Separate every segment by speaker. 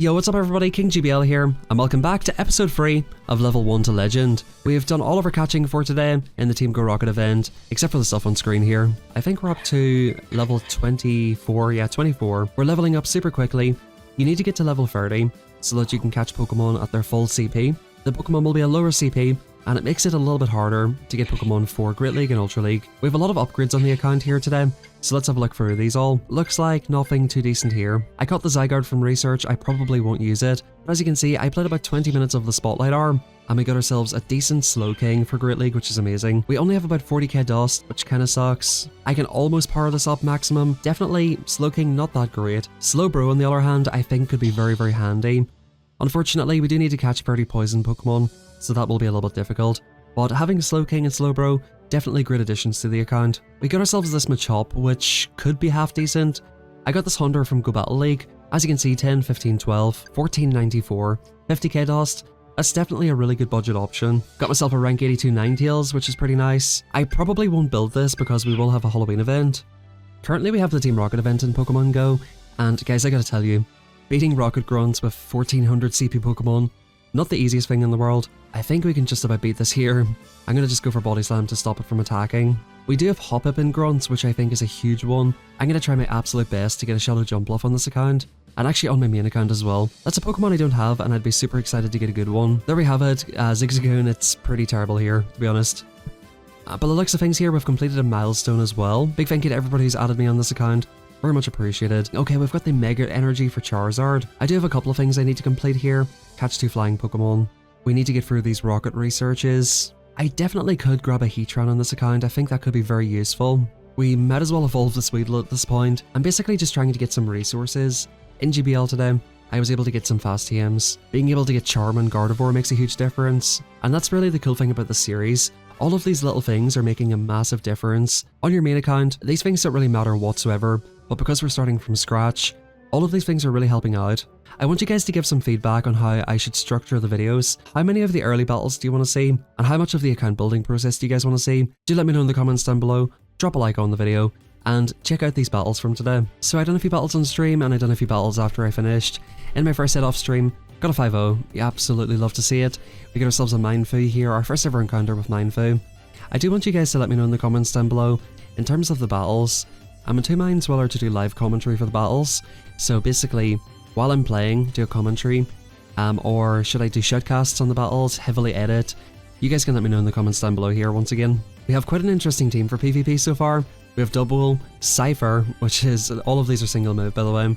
Speaker 1: Yo, what's up everybody, KingGBL here, and welcome back to episode 3 of Level 1 to Legend. We've done all of our catching for today in the Team Go Rocket event, except for the stuff on screen here. I think we're up to level 24, yeah 24. We're leveling up super quickly. You need to get to level 30 so that you can catch Pokemon at their full CP. The Pokemon will be a lower CP, and it makes it a little bit harder to get Pokemon for Great League and Ultra League. We have a lot of upgrades on the account here today, so let's have a look through these all. Looks like nothing too decent here. I caught the Zygarde from research, I probably won't use it. But as you can see, I played about 20 minutes of the Spotlight Hour, and we got ourselves a decent Slowking for Great League, which is amazing. We only have about 40k dust, which kinda sucks. I can almost power this up maximum. Definitely Slowking not that great. Slowbro on the other hand, I think could be very handy. Unfortunately, we do need to catch 30 poison Pokemon, so that will be a little bit difficult. But having Slowking and Slowbro, definitely great additions to the account. We got ourselves this Machop, which could be half decent. I got this Hunter from Go Battle League. As you can see, 10, 15, 12, 14.94, 50k dust. That's definitely a really good budget option. Got myself a rank 82 Ninetales, which is pretty nice. I probably won't build this because we will have a Halloween event. Currently we have the Team Rocket event in Pokemon Go, and guys, I gotta tell you, beating Rocket Grunts with 1400 CP Pokemon, not the easiest thing in the world. I think we can just about beat this here. I'm gonna just go for Body Slam to stop it from attacking. We do have Hoppip in Grunts, which I think is a huge one. I'm gonna try my absolute best to get a Shadow Jump off on this account, and actually on my main account as well. That's a Pokemon I don't have, and I'd be super excited to get a good one. There we have it, Zigzagoon. It's pretty terrible here, to be honest. But the looks of things here, we've completed a milestone as well. Big thank you to everybody who's added me on this account. Very much appreciated. Okay, we've got the Mega Energy for Charizard. I do have a couple of things I need to complete here. Catch 2 flying Pokemon. We need to get through these rocket researches. I definitely could grab a Heatran on this account. I think that could be very useful. We might as well evolve the Sweedle at this point. I'm basically just trying to get some resources. In GBL today, I was able to get some fast TMs. Being able to get Charm and Gardevoir makes a huge difference. And that's really the cool thing about the series. All of these little things are making a massive difference. On your main account, these things don't really matter whatsoever, but because we're starting from scratch, all of these things are really helping out. I want you guys to give some feedback on how I should structure the videos. How many of the early battles do you want to see? And how much of the account building process do you guys want to see? Do let me know in the comments down below, drop a like on the video, and check out these battles from today. So I done a few battles on stream, and I done a few battles after I finished. In my first set off stream, got a 5-0, you absolutely love to see it. We got ourselves a Mindfu here, our first ever encounter with Mindfu. I do want you guys to let me know in the comments down below, in terms of the battles, I'm in two minds whether to do live commentary for the battles. So basically, while I'm playing, do a commentary, or should I do shoutcasts on the battles, heavily edit? You guys can let me know in the comments down below here once again. We have quite an interesting team for PvP so far. We have Double, Scyther, which is, all of these are single move by the way.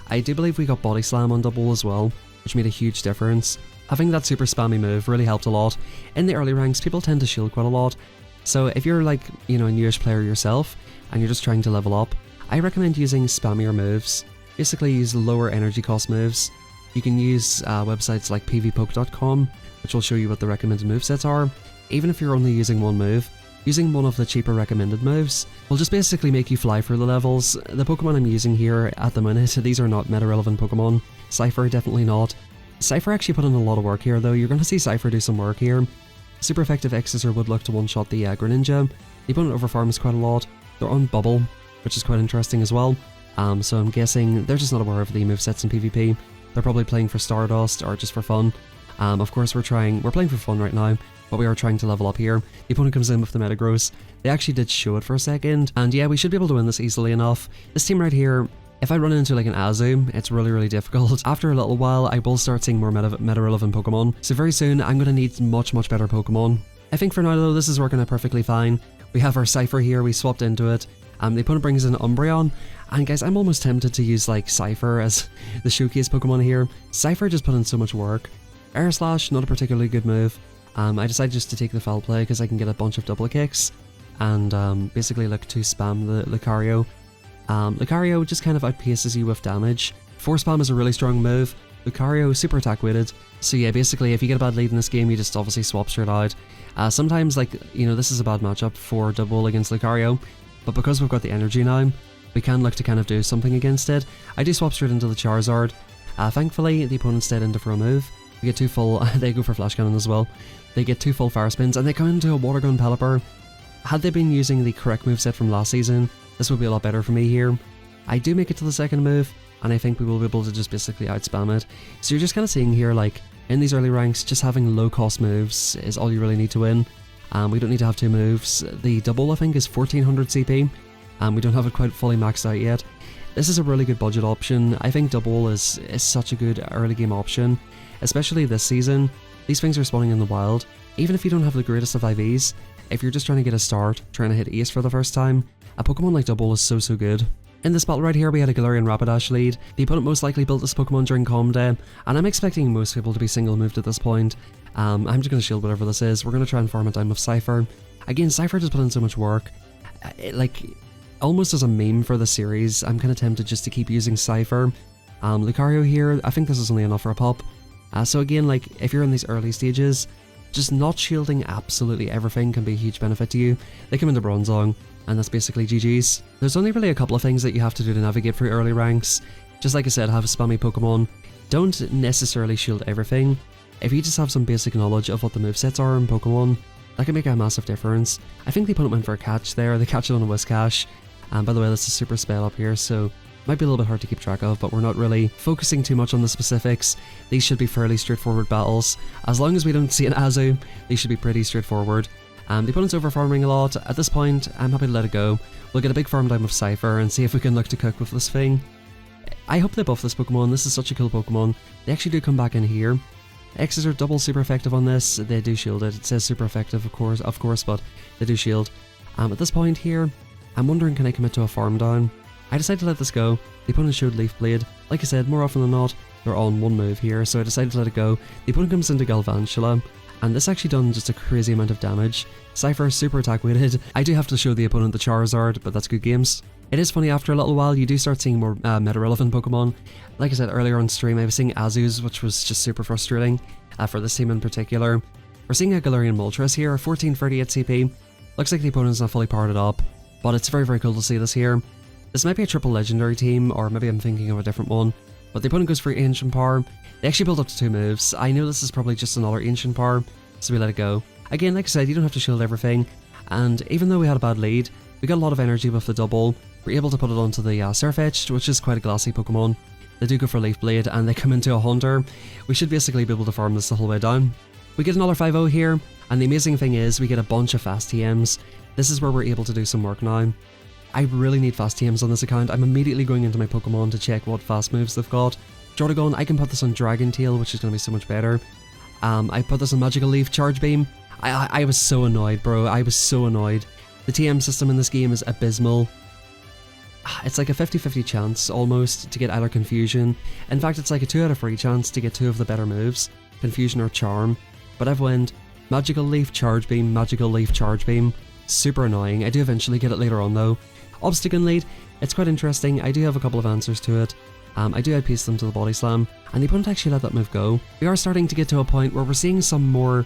Speaker 1: I do believe we got Body Slam on Double as well, which made a huge difference. Having that super spammy move really helped a lot. In the early ranks, people tend to shield quite a lot. So if you're like, you know, a newish player yourself, and you're just trying to level up, I recommend using spammier moves. Basically use lower energy cost moves. You can use websites like pvpoke.com, which will show you what the recommended movesets are. Even if you're only using one move, using one of the cheaper recommended moves will just basically make you fly through the levels. The Pokemon I'm using here at the minute, these are not meta-relevant Pokemon. Scyther, definitely not. Scyther actually put in a lot of work here though. You're going to see Scyther do some work here. Super effective X-Scissor would look to one-shot the Greninja. The opponent overfarms quite a lot. They're on Bubble, which is quite interesting as well. So I'm guessing they're just not aware of the movesets in PvP. They're probably playing for Stardust or just for fun. Of course we're playing for fun right now, but we are trying to level up here. The opponent comes in with the Metagross. They actually did show it for a second, and yeah, we should be able to win this easily enough. This team right here, if I run into like an Azu, it's really difficult. After a little while, I will start seeing more meta-relevant Pokemon. So very soon, I'm going to need much better Pokemon. I think for now though, this is working out perfectly fine. We have our Scyther here, we swapped into it. The opponent brings in Umbreon, and guys, I'm almost tempted to use like Scyther as the showcase Pokemon here. Scyther just put in so much work. Air Slash, not a particularly good move. I decided just to take the foul play because I can get a bunch of double kicks, and basically look to spam the Lucario. Lucario just kind of outpaces you with damage. Force Spam is a really strong move. Lucario super attack weighted. So yeah, basically if you get a bad lead in this game, you just obviously swap straight out. Sometimes, like, you know, this is a bad matchup for Double against Lucario, but because we've got the energy now, we can look to kind of do something against it. I do swap straight into the Charizard. Thankfully, the opponent stayed into for a move. We get two full, they go for Flash Cannon as well. They get two full Fire Spins, and they come into a Water Gun Pelipper. Had they been using the correct moveset from last season, this would be a lot better for me here. I do make it to the second move, and I think we will be able to just basically outspam it. So you're just kind of seeing here, like, in these early ranks, just having low cost moves is all you really need to win. We don't need to have 2 moves. The double, I think, is 1400 CP. We don't have it quite fully maxed out yet. This is a really good budget option. I think double is such a good early game option, especially this season. These things are spawning in the wild. Even if you don't have the greatest of IVs, if you're just trying to get a start, trying to hit ace for the first time, a Pokemon like double is so good. In this battle right here, we had a Galarian Rapidash lead. The opponent most likely built this Pokemon during Calm Day, and I'm expecting most people to be single moved at this point. I'm just going to shield whatever this is. We're going to try and farm it down with Scyther. Again, Scyther just put in so much work. Like, almost as a meme for the series, I'm kind of tempted just to keep using Scyther. Lucario here, I think this is only enough for a pop. So again, like, if you're in these early stages, just not shielding absolutely everything can be a huge benefit to you. They come into Bronzong, and that's basically GG's. There's only really a couple of things that you have to do to navigate through early ranks. Just like I said, have a spammy Pokemon. Don't necessarily shield everything. If you just have some basic knowledge of what the movesets are in Pokemon, that can make a massive difference. I think the opponent went for a catch there. They catch it on a Whiscash. And by the way, this is super spell up here, so might be a little bit hard to keep track of, but we're not really focusing too much on the specifics. These should be fairly straightforward battles. As long as we don't see an Azu, these should be pretty straightforward. The opponent's over farming a lot. At this point, I'm happy to let it go. We'll get a big farm down with Scyther and see if we can look to cook with this thing. I hope they buff this Pokemon. This is such a cool Pokemon. They actually do come back in here. X's are double super effective on this. They do shield it. It says super effective, of course, but they do shield. At this point here, I'm wondering, can I commit to a farm down? I decided to let this go. The opponent showed Leaf Blade. Like I said, more often than not, they're on 1 move here, so I decided to let it go. The opponent comes into Galvantula, and this actually done just a crazy amount of damage. Scyther super attack weighted. I do have to show the opponent the Charizard, but that's good games. It is funny, after a little while, you do start seeing more meta-relevant Pokemon. Like I said earlier on stream, I was seeing Azus, which was just super frustrating for this team in particular. We're seeing a Galarian Moltres here, 1438 CP. Looks like the opponent's not fully powered up, but it's very cool to see this here. This might be a triple legendary team, or maybe I'm thinking of a different one, but the opponent goes for Ancient Power. They actually build up to 2 moves. I know this is probably just another Ancient Power, so we let it go. Again, like I said, you don't have to shield everything, and even though we had a bad lead, we got a lot of energy with the double. We're able to put it onto the Surf Edge, which is quite a glassy Pokemon. They do go for Leaf Blade, and they come into a Hunter. We should basically be able to farm this the whole way down. We get another 5-0 here, and the amazing thing is we get a bunch of fast TMs. This is where we're able to do some work now. I really need fast TMs on this account. I'm immediately going into my Pokemon to check what fast moves they've got. Jordagon, I can put this on Dragon Tail, which is going to be so much better. I put this on Magical Leaf, Charge Beam. I was so annoyed, bro. I was so annoyed. The TM system in this game is abysmal. It's like a 50-50 chance, almost, to get either Confusion. In fact, it's like a 2 out of 3 chance to get 2 of the better moves, Confusion or Charm. But I've went Magical Leaf, Charge Beam, Magical Leaf, Charge Beam. Super annoying. I do eventually get it later on though. Obstacle Lead, it's quite interesting. I do have a couple of answers to it. I do outpiece them to the Body Slam, and the opponent actually let that move go. We are starting to get to a point where we're seeing some more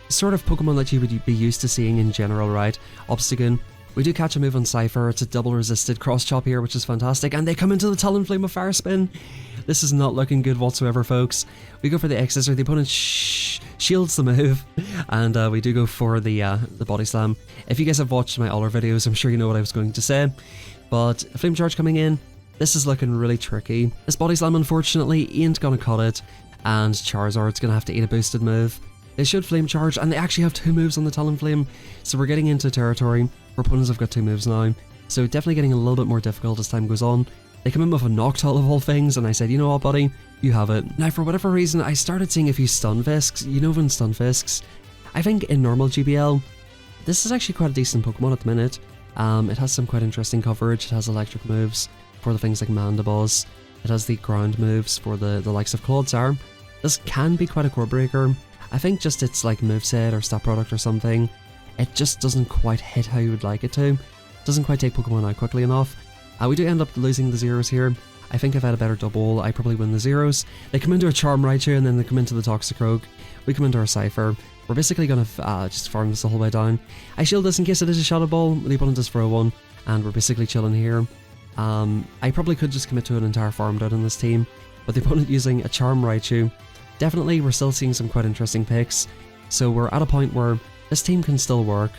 Speaker 1: sort of Pokemon that you would be used to seeing in general, right? Obstacle. We do catch a move on Scyther. It's a double resisted cross chop here, which is fantastic, and they come into the Talonflame with Fire Spin. This is not looking good whatsoever, folks. We go for the X-Scissor. The opponent shields the move, and we do go for the Body Slam. If you guys have watched my other videos, I'm sure you know what I was going to say. But Flame Charge coming in. This is looking really tricky. This Body Slam, unfortunately, ain't gonna cut it, and Charizard's gonna have to eat a boosted move. They should Flame Charge, and they actually have 2 moves on the Talonflame, so we're getting into territory where opponents have got 2 moves now. So definitely getting a little bit more difficult as time goes on. They come in with a Noctowl of all things, and I said, you know what, buddy, you have it. Now, for whatever reason, I started seeing a few Stunfisks. You know when Stunfisks? I think in normal GBL, this is actually quite a decent Pokemon at the minute. It has some quite interesting coverage. It has electric moves for the things like Mandibles. It has the ground moves for the likes of Clodsire. This can be quite a core breaker. I think just its like moveset or stat product or something, it just doesn't quite hit how you would like it to. Doesn't quite take Pokemon out quickly enough. We do end up losing the zeros here. I think if I had a better double, I probably win the zeros. They come into a Charm Raichu, and then they come into the Toxicroak. We come into our Scyther. We're basically going to just farm this the whole way down. I shield this in case it is a Shadow Ball. The opponent does throw one, and we're basically chilling here. I probably could just commit to an entire farm down in this team, but the opponent using a Charm Raichu. Definitely, we're still seeing some quite interesting picks. So we're at a point where this team can still work.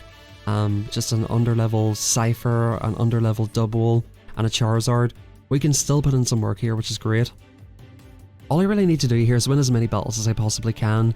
Speaker 1: Just an underlevel Scyther, an underlevel Double, and a Charizard. we can still put in some work here, which is great. All I really need to do here is win as many battles as I possibly can.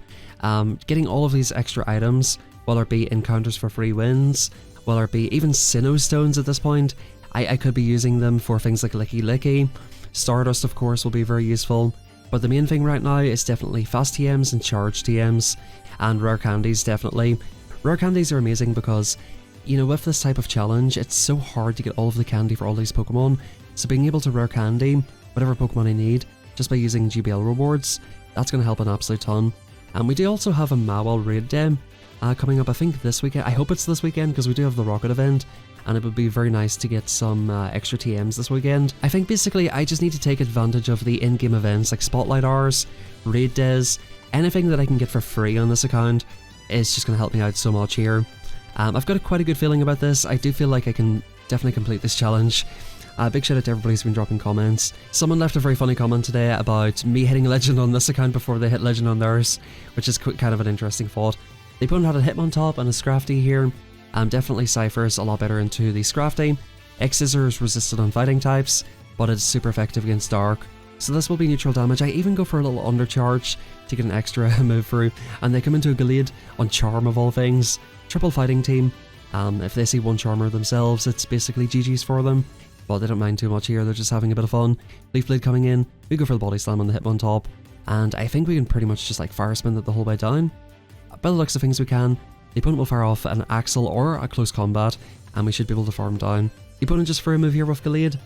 Speaker 1: Getting all of these extra items, whether it be encounters for free wins, whether it be even Sinnoh Stones at this point. I could be using them for things like Licky Licky. Stardust, of course, will be very useful. But the main thing right now is definitely fast TMs and charge TMs, and rare candies, definitely. Rare candies are amazing because, you know, with this type of challenge, it's so hard to get all of the candy for all these Pokemon. So being able to rare candy whatever Pokemon I need, just by using GBL rewards, that's going to help an absolute ton. And we do also have a Mawile raid day coming up, I think this weekend. I hope it's this weekend because we do have the Rocket event, and it would be very nice to get some extra TMs this weekend. I think basically I just need to take advantage of the in-game events like Spotlight Hours, raid days, anything that I can get for free on this account is just going to help me out so much here. I've got quite a good feeling about this. I do feel like I can definitely complete this challenge. Big shout out to everybody who's been dropping comments. Someone left a very funny comment today about me hitting Legend on this account before they hit Legend on theirs, which is kind of an interesting thought. The opponent had a Hitmontop and a Scrafty here. Definitely Scyther's a lot better into the Scrafty. X-Scissor is resisted on fighting types, but it's super effective against Dark. So this will be neutral damage. I even go for a little undercharge to get an extra move through, and they come into a Gallade on Charm of all things. Triple fighting team. If they see one Charmer themselves, it's basically GG's for them. But they don't mind too much here, they're just having a bit of fun. Leaf Blade coming in, we go for the Body Slam on the Hitmontop, and I think we can pretty much just like Fire Spin it the whole way down. By the looks of things we can. The opponent will fire off an Axle or a Close Combat, and we should be able to farm down. The opponent just for a move here with Gallade.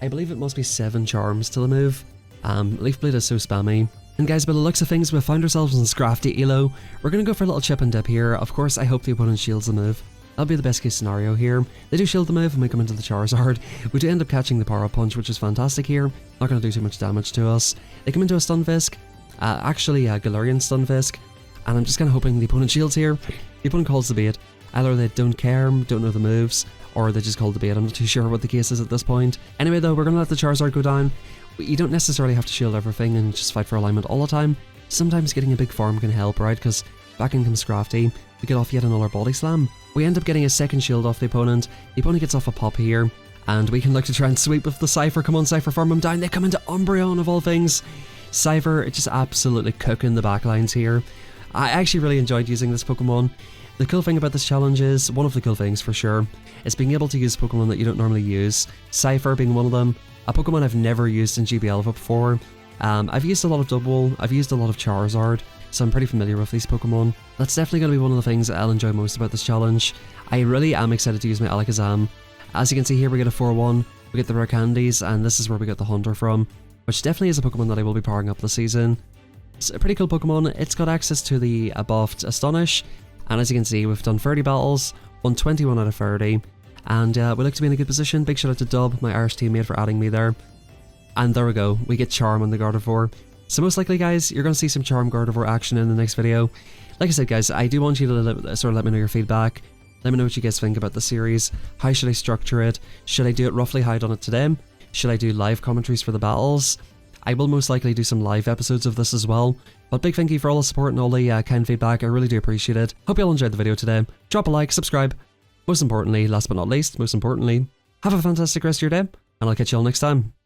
Speaker 1: I believe it must be 7 charms to the move. Leaf Blade is so spammy. And guys, by the looks of things, we've found ourselves in Scrafty Elo. We're going to go for a little chip and dip here. Of course, I hope the opponent shields the move. That'll be the best case scenario here. They do shield the move and we come into the Charizard. We do end up catching the Power Up Punch, which is fantastic here. Not going to do too much damage to us. They come into a Stunfisk. Actually a Galarian Stunfisk. And I'm just kind of hoping the opponent shields here. The opponent calls the bait. Either they don't care, don't know the moves, or they just call the bait. I'm not too sure what the case is at this point. Anyway though, we're going to let the Charizard go down. You don't necessarily have to shield everything and just fight for alignment all the time. Sometimes getting a big farm can help, right? Because back in comes Scrafty. We get off yet another Body Slam. We end up getting a second shield off the opponent. The opponent gets off a pop here. And we can look to try and sweep with the Scyther. Come on Scyther, farm him down. They come into Umbreon of all things. Scyther just absolutely cooking the backlines here. I actually really enjoyed using this Pokemon. The cool thing about this challenge is, one of the cool things for sure, is being able to use Pokemon that you don't normally use. Scyther being one of them. A Pokemon I've never used in GBL before. I've used a lot of Double, I've used a lot of Charizard, so I'm pretty familiar with these Pokemon. That's definitely going to be one of the things that I'll enjoy most about this challenge. I really am excited to use my Alakazam. As you can see here, we get a 4-1, we get the rare candies, and this is where we get the Hunter from, which definitely is a Pokemon that I will be powering up this season. It's a pretty cool Pokemon. It's got access to the buffed Astonish, and as you can see, we've done 30 battles, won 21 out of 30, and we look to be in a good position. Big shout out to Dub, my Irish teammate, for adding me there. And there we go, we get Charm on the Gardevoir. So most likely guys, you're going to see some Charm Gardevoir action in the next video. Like I said guys, I do want you to sort of let me know your feedback. Let me know what you guys think about the series. How should I structure it? Should I do it roughly how I done it today? Should I do live commentaries for the battles? I will most likely do some live episodes of this as well. But big thank you for all the support and all the kind feedback, I really do appreciate it. Hope you all enjoyed the video today. Drop a like, subscribe. Most importantly, last but not least, most importantly, have a fantastic rest of your day, and I'll catch you all next time.